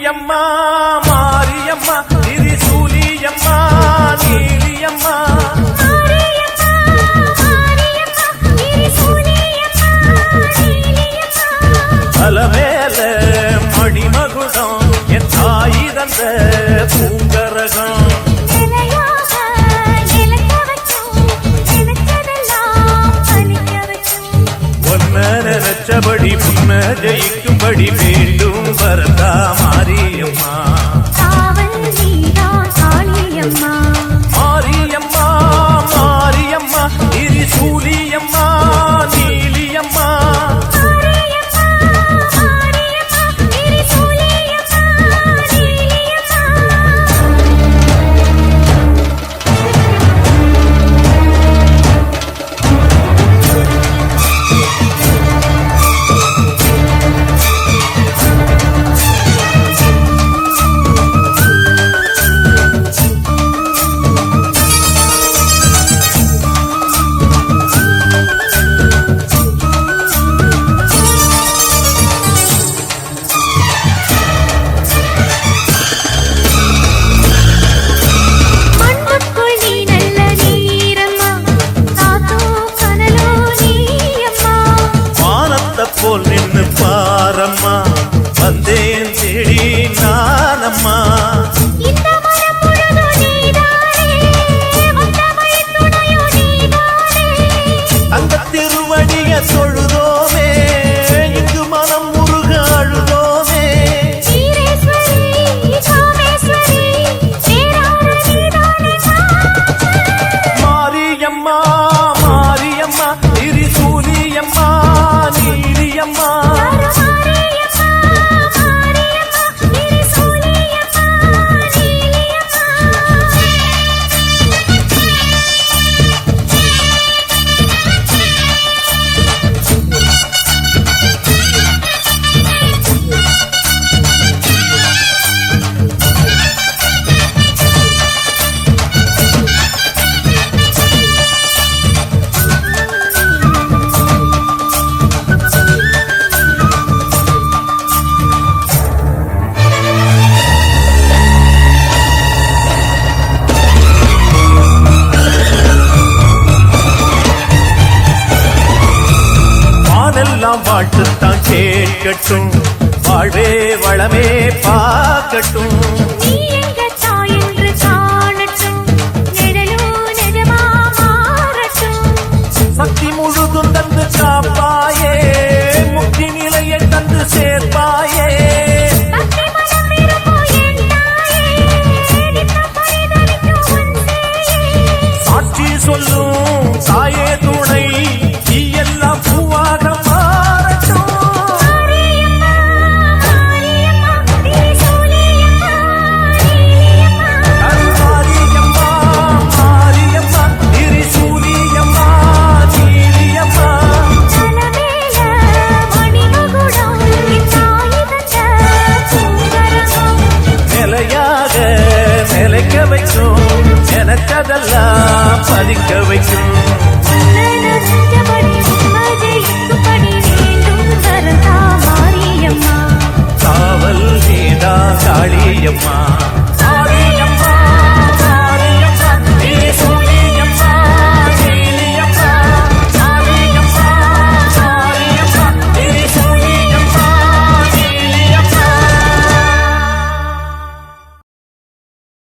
மாரியம்மா மாரியம்மா திரிசூலியம்மா நீலியம்மா அலமேல மணிமகுடம் என் தாய் தந்த பூங்கரகம் நினைச்சபடி முன்ன ஜெயிக்கும்படி மீண்டும் வரதா மாரியம்மா மாரியம்மா மாரியம்மா திரிசூலியம்மா நீலியம்மா போல் நின்று பாரம்மா வந்தேன் தேடி நானம்மா அந்த திருவடிய தொழுதோமே இங்கு மனம் முருக அழுதோமே மாரியம்மா மாரியம்மா திரிசூலியம்மா நீலியம்மா வாழ்த்துத்தான் கேட்கட்டும் வாழ்வே வளமே பார்க்கட்டும் சக்தி முழுதும் தந்து காப்பாயே முக்தி நிலையை தந்து சேர்ப்பாயே சாட்சி சொல்லும் தாயே துணை நீ எல்லாம் பூவாக நிலைக்க வைக்கும் எனக்கதெல்லாம் பதிக்க வைக்கும் காவல் நீதா காளியம்மா